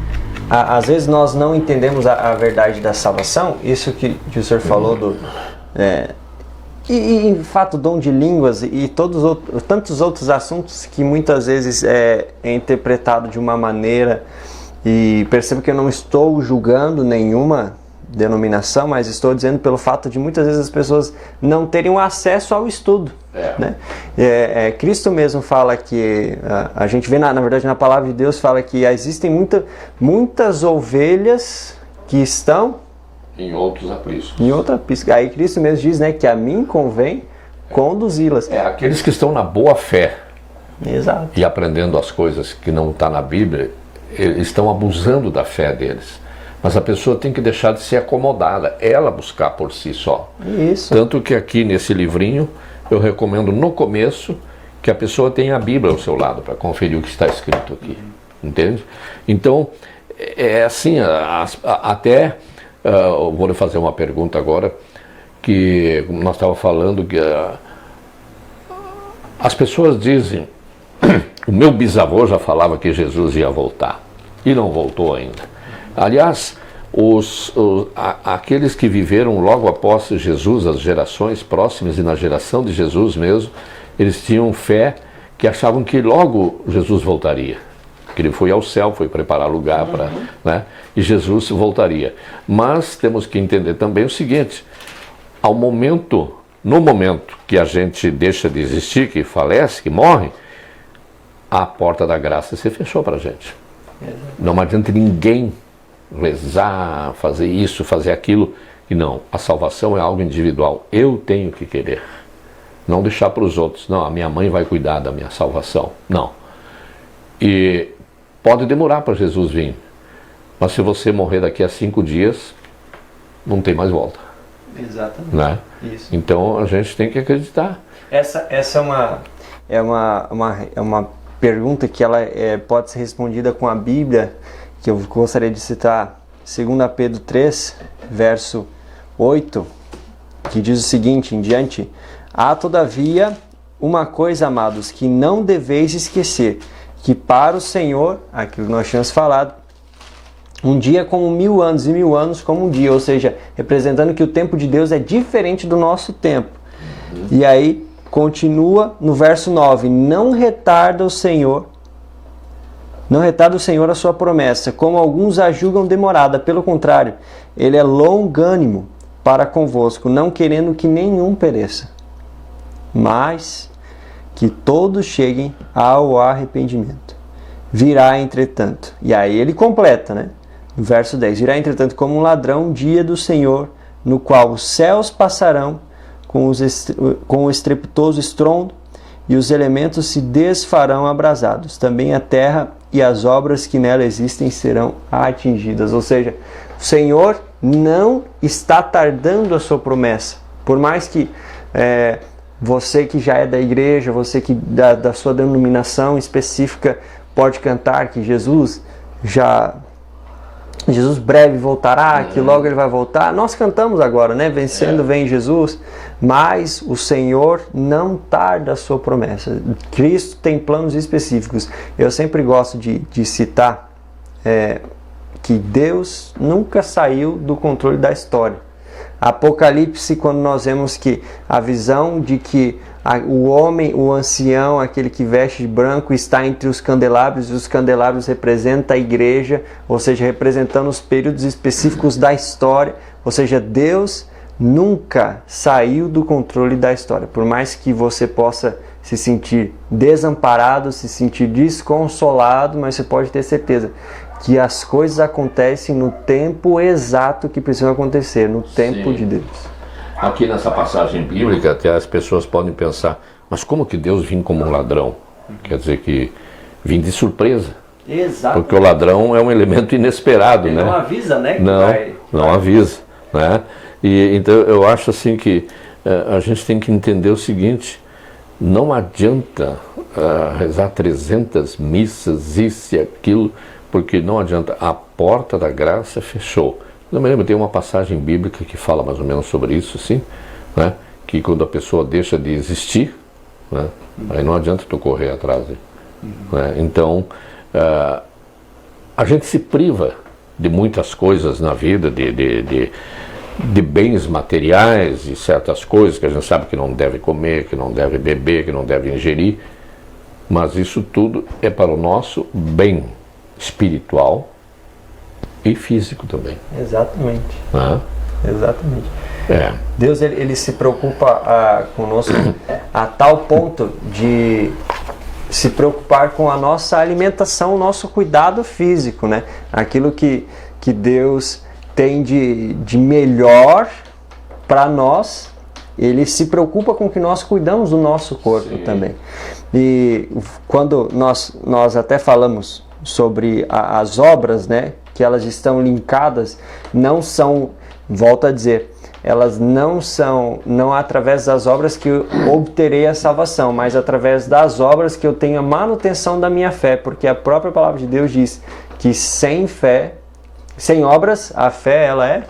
às vezes nós não entendemos a verdade da salvação, isso que o senhor falou e em fato, dom de línguas e tantos outros assuntos que muitas vezes é interpretado de uma maneira, e percebo que eu não estou julgando nenhuma denominação, mas estou dizendo pelo fato de muitas vezes as pessoas não terem um acesso ao estudo. Né? Cristo mesmo fala que, a gente vê na verdade na palavra de Deus, fala que existem muitas ovelhas que estão em outros apriscos. Em outra aprisco. Aí Cristo mesmo diz, né, que a mim convém conduzi-las. Aqueles que estão na boa fé. Exato. E aprendendo as coisas que não está na Bíblia, eles estão abusando da fé deles. Mas a pessoa tem que deixar de ser acomodada, ela buscar por si só. Isso. Tanto que aqui nesse livrinho, eu recomendo no começo que a pessoa tenha a Bíblia ao seu lado para conferir o que está escrito aqui. Entende? Então, é assim, até... eu vou lhe fazer uma pergunta agora, que nós estávamos falando que as pessoas dizem, o meu bisavô já falava que Jesus ia voltar, e não voltou ainda. Aliás, aqueles que viveram logo após Jesus, as gerações próximas e na geração de Jesus mesmo, eles tinham fé que achavam que logo Jesus voltaria. Que ele foi ao céu, foi preparar lugar para, né? E Jesus voltaria. Mas temos que entender também o seguinte: no momento que a gente deixa de existir, que falece, que morre, a porta da graça se fechou para a gente. Não adianta ninguém rezar, fazer isso, fazer aquilo. E não, a salvação é algo individual. Eu tenho que querer. Não deixar para os outros. Não, a minha mãe vai cuidar da minha salvação. Não. E pode demorar para Jesus vir, mas se você morrer daqui a 5 dias, não tem mais volta. Exatamente. Né? Isso. Então a gente tem que acreditar. Essa é uma pergunta que ela pode ser respondida com a Bíblia, que eu gostaria de citar 2 Pedro 3, verso 8, que diz o seguinte em diante: há todavia uma coisa, amados, que não deveis esquecer, que para o Senhor, aquilo que nós tínhamos falado, um dia como 1000 anos e 1000 anos como um dia, ou seja, representando que o tempo de Deus é diferente do nosso tempo. E aí continua no verso 9: não retarda o Senhor Não retarda o Senhor a sua promessa, como alguns a julgam demorada. Pelo contrário, ele é longânimo para convosco, não querendo que nenhum pereça, mas que todos cheguem ao arrependimento. Virá, entretanto, e aí ele completa, né? No verso 10, virá, entretanto, como um ladrão, dia do Senhor, no qual os céus passarão com o estrepitoso estrondo, e os elementos se desfarão abrasados. Também a terra e as obras que nela existem serão atingidas. Ou seja, o Senhor não está tardando a sua promessa. Por mais que você que já é da igreja, você que da sua denominação específica pode cantar que Jesus breve voltará, que logo ele vai voltar. Nós cantamos agora, né? Vencendo vem Jesus. Mas o Senhor não tarda a sua promessa. Cristo tem planos específicos. Eu sempre gosto de citar que Deus nunca saiu do controle da história. Apocalipse, quando nós vemos que a visão de que o homem, o ancião, aquele que veste de branco, está entre os candelabros, e os candelabros representam a igreja, ou seja, representando os períodos específicos da história. Ou seja, Deus nunca saiu do controle da história. Por mais que você possa se sentir desamparado, se sentir desconsolado, mas você pode ter certeza que as coisas acontecem no tempo exato que precisam acontecer, no tempo de Deus. Aqui nessa passagem bíblica, até as pessoas podem pensar, mas como que Deus vem como um ladrão? Quer dizer que vem de surpresa. Exato. Porque o ladrão é um elemento inesperado, Ele né? não avisa, né? Não avisa, né? E então eu acho assim que a gente tem que entender o seguinte: não adianta rezar 300 missas, isso e aquilo, porque não adianta, a porta da graça fechou. Eu me lembro, tem uma passagem bíblica que fala mais ou menos sobre isso, assim, né? Que quando a pessoa deixa de existir, né? Aí não adianta tu correr atrás. Né? Então, a gente se priva de muitas coisas na vida, de bens materiais e certas coisas que a gente sabe que não deve comer, que não deve beber, que não deve ingerir, mas isso tudo é para o nosso bem espiritual e físico também. Exatamente. Exatamente. Deus ele se preocupa conosco a tal ponto de se preocupar com a nossa alimentação, o nosso cuidado físico, né? Aquilo que Deus tem de melhor para nós, ele se preocupa com que nós cuidamos do nosso corpo também. E quando nós até falamos sobre as obras, né, que elas estão linkadas, não são, volto a dizer, elas não através das obras que eu obterei a salvação, mas através das obras que eu tenho a manutenção da minha fé, porque a própria palavra de Deus diz que sem fé, sem obras, a fé ela é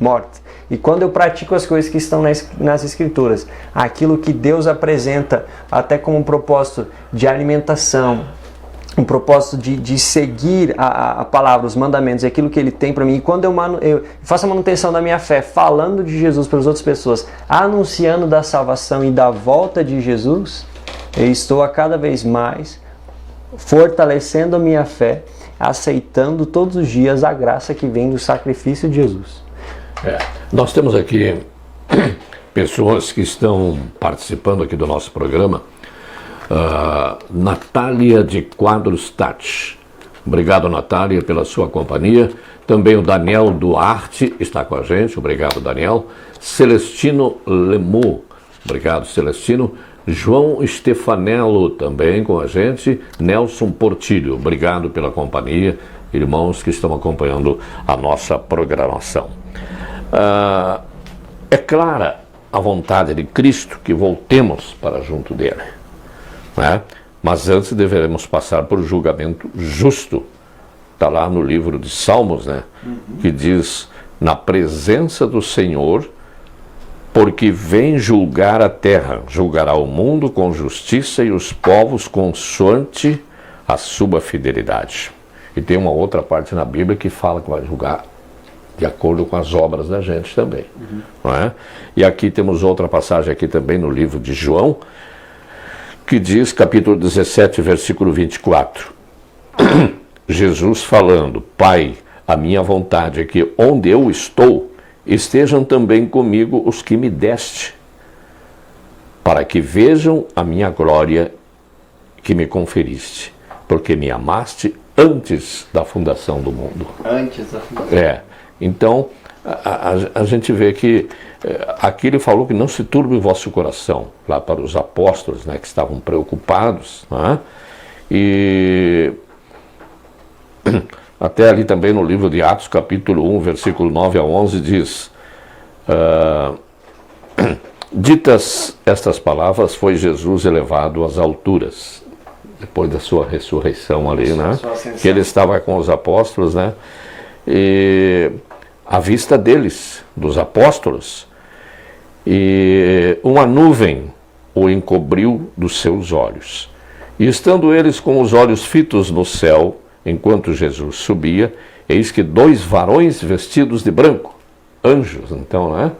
morta. E quando eu pratico as coisas que estão nas Escrituras, aquilo que Deus apresenta até como um propósito de alimentação, um propósito de seguir a palavra, os mandamentos, aquilo que Ele tem para mim. E quando eu faço a manutenção da minha fé, falando de Jesus para as outras pessoas, anunciando da salvação e da volta de Jesus, eu estou a cada vez mais fortalecendo a minha fé, aceitando todos os dias a graça que vem do sacrifício de Jesus. Nós temos aqui pessoas que estão participando aqui do nosso programa. Natália de Quadros Tati. Obrigado, Natália, pela sua companhia. Também o Daniel Duarte está com a gente. Obrigado, Daniel. Celestino Lemu. Obrigado, Celestino. João Stefanello também com a gente. Nelson Portilho. Obrigado pela companhia. Irmãos que estão acompanhando a nossa programação. É clara a vontade de Cristo que voltemos para junto dele. Né? Mas antes deveremos passar por julgamento justo. Está lá no livro de Salmos, né? Que diz: na presença do Senhor, porque vem julgar a terra, julgará o mundo com justiça e os povos consoante a sua fidelidade. E tem uma outra parte na Bíblia que fala que vai julgar de acordo com as obras da gente também. Não é? E aqui temos outra passagem aqui também no livro de João, que diz, capítulo 17, versículo 24. Jesus falando: Pai, a minha vontade é que onde eu estou, estejam também comigo os que me deste, para que vejam a minha glória que me conferiste, porque me amaste antes da fundação do mundo. Antes da fundação. Então, a gente vê que aqui ele falou que não se turbe o vosso coração, lá para os apóstolos, né, que estavam preocupados, né? E até ali também no livro de Atos, capítulo 1, versículo 9 a 11, diz: ditas estas palavras, foi Jesus elevado às alturas, depois da sua ressurreição ali, né? Que ele estava com os apóstolos, né? E à vista deles, dos apóstolos, e uma nuvem o encobriu dos seus olhos. E estando eles com os olhos fitos no céu, enquanto Jesus subia, eis que 2 varões vestidos de branco, anjos então, né,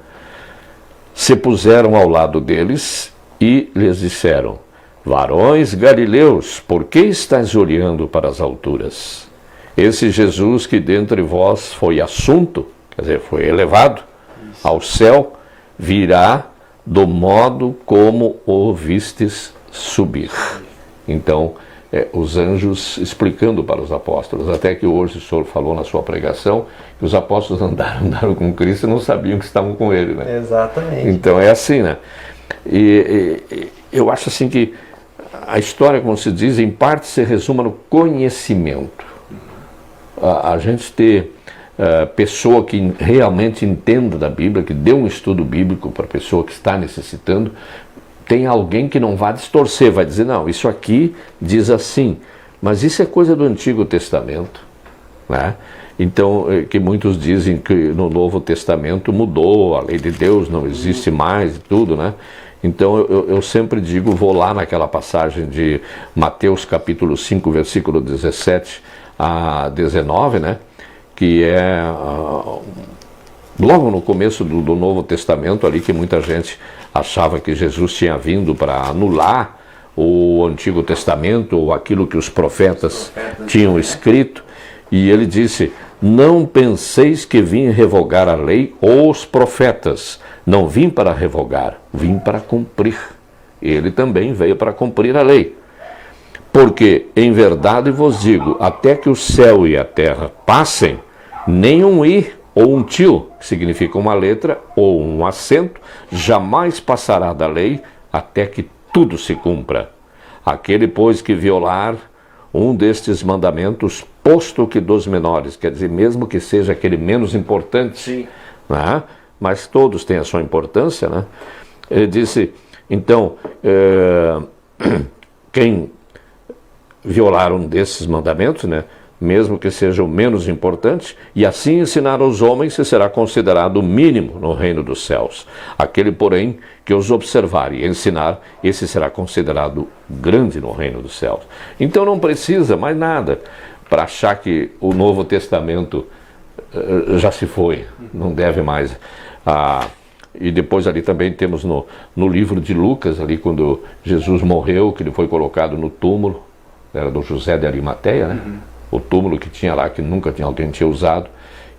se puseram ao lado deles e lhes disseram: varões galileus, por que estáis olhando para as alturas? Esse Jesus que dentre vós foi assunto, quer dizer, foi elevado ao céu, virá do modo como o vistes subir. Então, os anjos explicando para os apóstolos, até que hoje o Senhor falou na sua pregação, que os apóstolos andaram com Cristo e não sabiam que estavam com Ele, né? Exatamente. Então é assim, né? E eu acho assim que a história, como se diz, em parte se resume no conhecimento. A gente ter pessoa que realmente entenda da Bíblia, que dê um estudo bíblico para a pessoa que está necessitando, tem alguém que não vai distorcer, vai dizer: não, isso aqui diz assim, mas isso é coisa do Antigo Testamento, né? Então, que muitos dizem que no Novo Testamento mudou, a lei de Deus não existe mais e tudo, né? Então eu sempre digo, vou lá naquela passagem de Mateus capítulo 5, versículo 17 a 19, né? Que é logo no começo do Novo Testamento ali, que muita gente achava que Jesus tinha vindo para anular o Antigo Testamento, ou aquilo que os profetas tinham escrito, e ele disse: não penseis que vim revogar a lei ou os profetas, não vim para revogar, vim para cumprir. Ele também veio para cumprir a lei. Porque, em verdade vos digo, até que o céu e a terra passem, nem um i ou um tio, que significa uma letra, ou um acento, jamais passará da lei, até que tudo se cumpra. Aquele, pois, que violar um destes mandamentos, posto que dos menores, quer dizer, mesmo que seja aquele menos importante, sim, né? Mas todos têm a sua importância, né? Ele disse, então, quem violar um desses mandamentos, né, mesmo que seja o menos importante, e assim ensinar aos homens, se será considerado o mínimo no reino dos céus. Aquele, porém, que os observar e ensinar, esse será considerado grande no reino dos céus. Então não precisa mais nada para achar que o Novo Testamento já se foi, não deve mais. E depois ali também temos no livro de Lucas, ali quando Jesus morreu, que ele foi colocado no túmulo, era do José de Arimateia, né? Uhum. O túmulo que tinha lá, que nunca alguém tinha usado,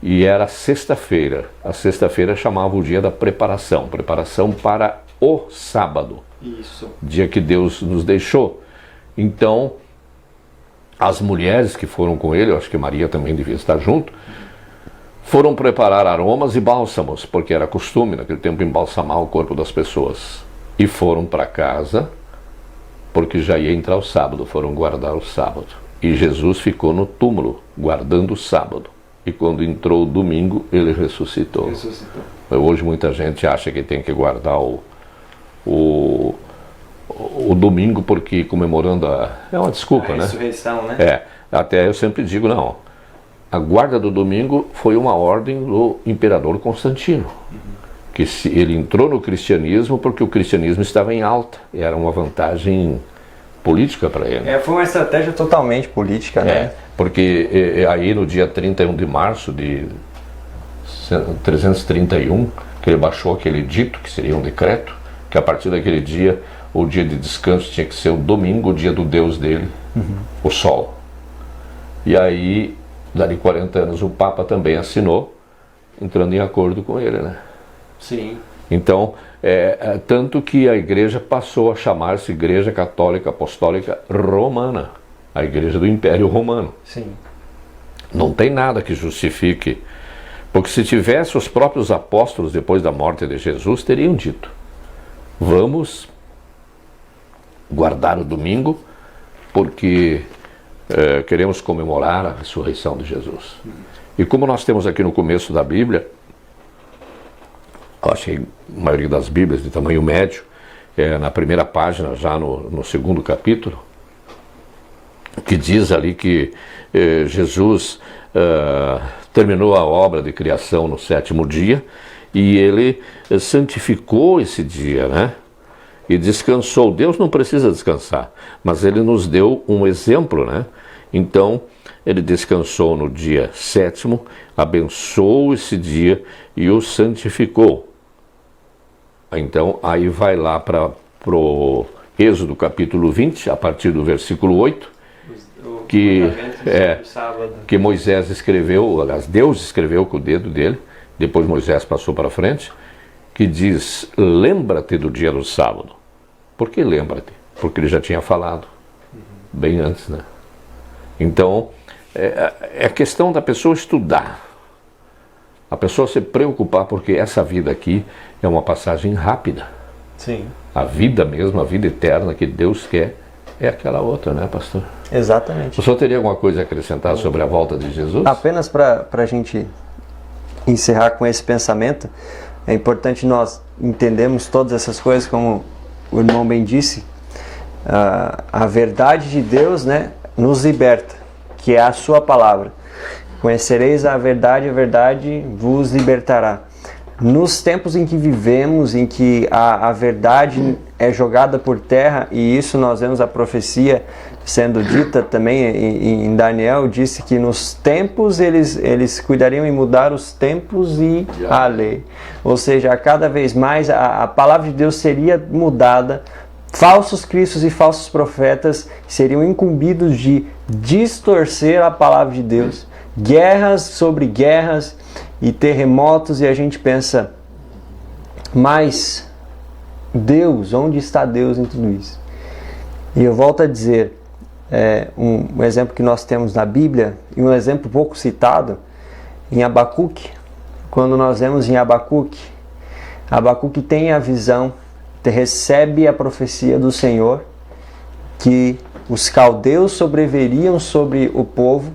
e era sexta-feira. A sexta-feira chamava o dia da preparação para o sábado. Isso. Dia que Deus nos deixou. Então, as mulheres que foram com ele, eu acho que Maria também devia estar junto, foram preparar aromas e bálsamos, porque era costume naquele tempo embalsamar o corpo das pessoas. E foram para casa, porque já ia entrar o sábado, foram guardar o sábado. E Jesus ficou no túmulo, guardando o sábado. E quando entrou o domingo, ele ressuscitou. Hoje muita gente acha que tem que guardar o domingo, porque comemorando é uma desculpa, né? A ressurreição, né? Até eu sempre digo, não. A guarda do domingo foi uma ordem do imperador Constantino. Uhum. Que ele entrou no cristianismo porque o cristianismo estava em alta. Era uma vantagem política para ele. Foi uma estratégia totalmente política, né? Porque aí no dia 31 de março de 331, que ele baixou aquele edito, que seria um decreto, que a partir daquele dia, o dia de descanso tinha que ser o domingo, o dia do Deus dele, o sol. E aí, dali 40 anos, o Papa também assinou, entrando em acordo com ele, né? Sim. Então, tanto que a igreja passou a chamar-se Igreja Católica Apostólica Romana, a igreja do Império Romano. Sim. Não tem nada que justifique, porque se tivesse os próprios apóstolos depois da morte de Jesus, teriam dito: vamos guardar o domingo porque queremos comemorar a ressurreição de Jesus. E como nós temos aqui no começo da Bíblia, eu achei a maioria das Bíblias de tamanho médio, na primeira página, já no segundo capítulo, que diz ali que Jesus terminou a obra de criação no 7º dia e ele santificou esse dia, né? E descansou. Deus não precisa descansar, mas ele nos deu um exemplo, né? Então, ele descansou no dia 7º, abençoou esse dia e o santificou. Então, aí vai lá para o Êxodo capítulo 20, a partir do versículo 8, que Moisés escreveu, aliás, Deus escreveu com o dedo dele, depois Moisés passou para frente, que diz: lembra-te do dia do sábado. Por que lembra-te? Porque ele já tinha falado, bem antes, né? Então, é questão da pessoa estudar, a pessoa se preocupar, porque essa vida aqui é uma passagem rápida. Sim. A vida mesmo, a vida eterna que Deus quer, é aquela outra, né, pastor? Exatamente. O senhor teria alguma coisa a acrescentar sobre a volta de Jesus? Apenas para a gente encerrar com esse pensamento, é importante nós entendermos todas essas coisas, como o irmão bem disse. A verdade de Deus, né, nos liberta, que é a sua palavra. Conhecereis a verdade vos libertará. Nos tempos em que vivemos, em que a verdade é jogada por terra, e isso nós vemos a profecia sendo dita também em Daniel, disse que nos tempos eles cuidariam em mudar os tempos e a lei. Ou seja, a cada vez mais a palavra de Deus seria mudada, falsos cristos e falsos profetas seriam incumbidos de distorcer a palavra de Deus, guerras sobre guerras e terremotos, e a gente pensa, mas Deus, onde está Deus em tudo isso? E eu volto a dizer, um exemplo que nós temos na Bíblia, e um exemplo pouco citado, em Abacuque. Quando nós vemos em Abacuque tem a visão, recebe a profecia do Senhor, que os caldeus sobreviriam sobre o povo,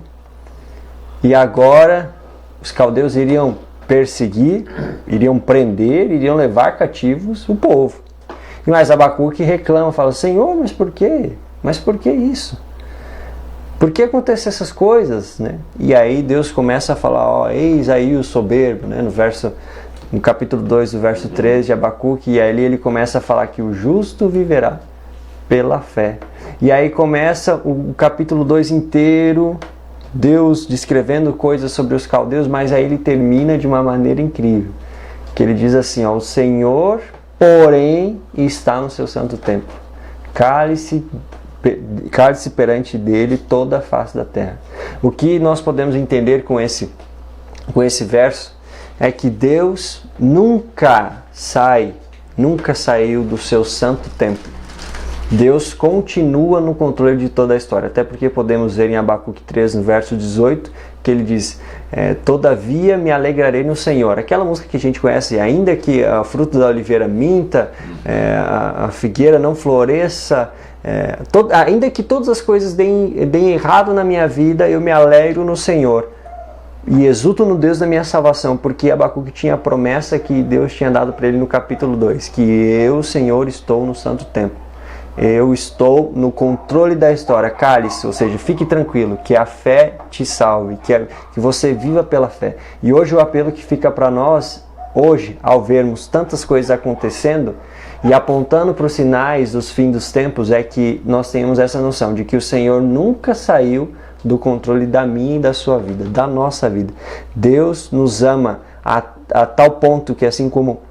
e agora os caldeus iriam perseguir, iriam prender, iriam levar cativos o povo. Mas Abacuque reclama, fala: Senhor, mas por quê? Mas por que isso? Por que acontecem essas coisas? Né? E aí Deus começa a falar: eis aí o soberbo, né? No capítulo 2, do verso 13 de Abacuque, e ali ele começa a falar que o justo viverá pela fé. E aí começa o capítulo 2 inteiro, Deus descrevendo coisas sobre os caldeus, mas aí ele termina de uma maneira incrível, que ele diz assim: o Senhor, porém, está no seu santo templo, cale-se perante dele toda a face da terra. O que nós podemos entender com esse verso é que Deus nunca saiu do seu santo templo. Deus continua no controle de toda a história, até porque podemos ver em Abacuque 3, no verso 18, que ele diz: todavia me alegrarei no Senhor. Aquela música que a gente conhece: ainda que o fruto da oliveira minta, a figueira não floresça, ainda que todas as coisas deem errado na minha vida, eu me alegro no Senhor e exulto no Deus da minha salvação, porque Abacuque tinha a promessa que Deus tinha dado para ele no capítulo 2, que eu, Senhor, estou no santo templo. Eu estou no controle da história. Cale-se, ou seja, fique tranquilo, que a fé te salve, que você viva pela fé. E hoje o apelo que fica para nós, hoje, ao vermos tantas coisas acontecendo e apontando para os sinais dos fins dos tempos, é que nós tenhamos essa noção de que o Senhor nunca saiu do controle da minha e da sua vida, da nossa vida. Deus nos ama a tal ponto que, assim como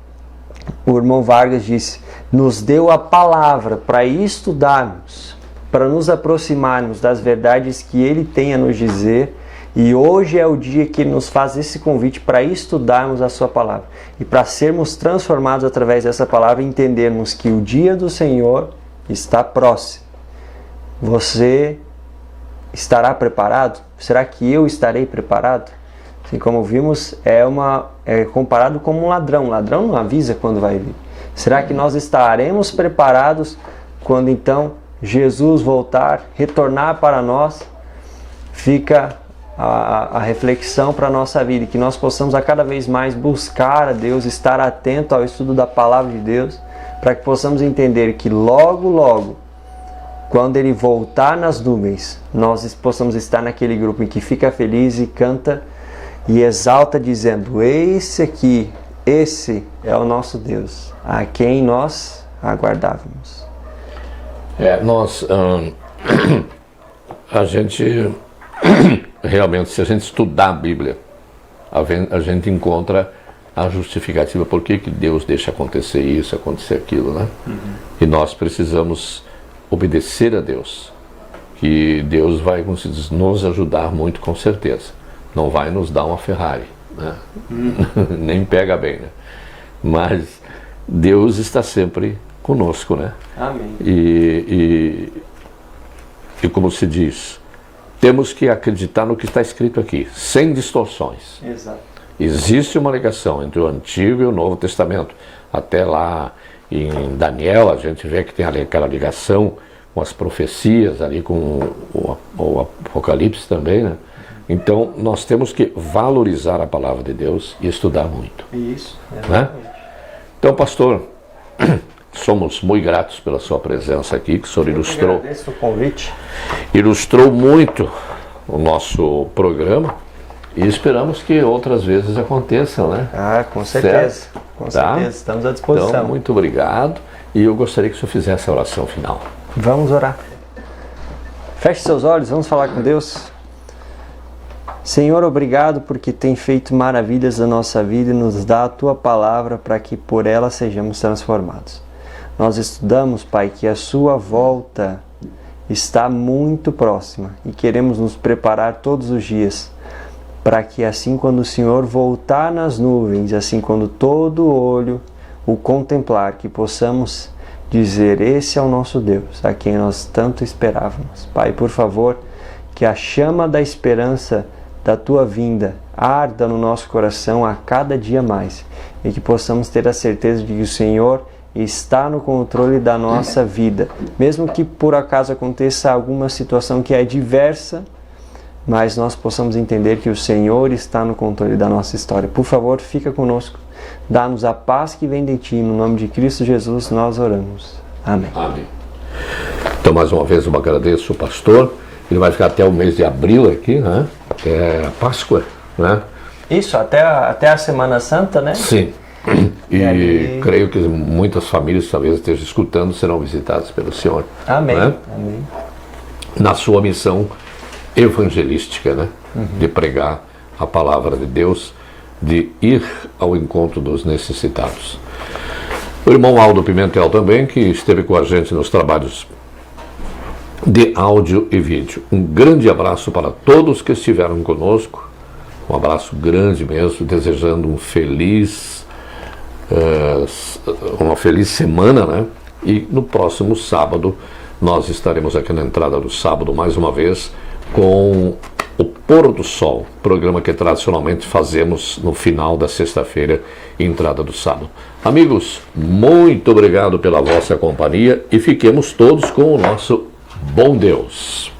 o irmão Vargas disse, nos deu a palavra para estudarmos, para nos aproximarmos das verdades que Ele tem a nos dizer. E hoje é o dia que Ele nos faz esse convite para estudarmos a Sua Palavra e para sermos transformados através dessa palavra e entendermos que o dia do Senhor está próximo. Você estará preparado? Será que eu estarei preparado? Assim como vimos, é comparado como um ladrão. O ladrão não avisa quando vai vir. Será que nós estaremos preparados quando então Jesus voltar, retornar para nós? Fica a reflexão para a nossa vida, que nós possamos a cada vez mais buscar a Deus, estar atento ao estudo da Palavra de Deus, para que possamos entender que logo, logo, quando Ele voltar nas nuvens, nós possamos estar naquele grupo em que fica feliz e canta e exalta dizendo: esse é o nosso Deus, a quem nós aguardávamos. A gente realmente, se a gente estudar a Bíblia, a gente encontra a justificativa por que Deus deixa acontecer isso, acontecer aquilo, né? E nós precisamos obedecer a Deus, que Deus vai, como se diz, nos ajudar muito, com certeza. Não vai nos dar uma Ferrari, né? Nem pega bem, né? Mas Deus está sempre conosco, né? Amém. E como se diz, temos que acreditar no que está escrito aqui, sem distorções. Exato. Existe uma ligação entre o Antigo e o Novo Testamento. Até lá em Daniel a gente vê que tem aquela ligação com as profecias ali, com o Apocalipse também, né? Então nós temos que valorizar a palavra de Deus e estudar muito. Isso, né? Então, pastor, somos muito gratos pela sua presença aqui, que o senhor ilustrou. Agradeço o convite. Ilustrou muito o nosso programa e esperamos que outras vezes aconteçam, né? Ah, com certeza. Certo? Com Tá? certeza, estamos à disposição. Então, muito obrigado. E eu gostaria que o senhor fizesse a oração final. Vamos orar. Feche seus olhos, vamos falar com Deus. Senhor, obrigado porque tem feito maravilhas na nossa vida e nos dá a Tua palavra para que por ela sejamos transformados. Nós estudamos, Pai, que a Sua volta está muito próxima e queremos nos preparar todos os dias para que assim quando o Senhor voltar nas nuvens, assim quando todo olho o contemplar, que possamos dizer: esse é o nosso Deus, a quem nós tanto esperávamos. Pai, por favor, que a chama da esperança da Tua vinda arda no nosso coração a cada dia mais e que possamos ter a certeza de que o Senhor está no controle da nossa vida, mesmo que por acaso aconteça alguma situação que é diversa, mas nós possamos entender que o Senhor está no controle da nossa história. Por favor, fica conosco, dá-nos a paz que vem de Ti, no nome de Cristo Jesus nós oramos. Amém. Amém. Então, mais uma vez, eu agradeço o pastor. Ele vai ficar até o mês de abril aqui, né? É a Páscoa, né? Isso, até a Semana Santa, né? Sim. E creio que muitas famílias, talvez estejam escutando, serão visitadas pelo Senhor. Amém. Né? Amém. Na sua missão evangelística, né? De pregar a palavra de Deus, de ir ao encontro dos necessitados. O irmão Aldo Pimentel também, que esteve com a gente nos trabalhos de áudio e vídeo. Um grande abraço para todos que estiveram conosco, um abraço grande mesmo, desejando uma feliz semana, né? E no próximo sábado nós estaremos aqui na entrada do sábado mais uma vez com o Pôr do Sol, programa que tradicionalmente fazemos no final da sexta-feira e entrada do sábado. Amigos, muito obrigado pela vossa companhia e fiquemos todos com o nosso bom Deus.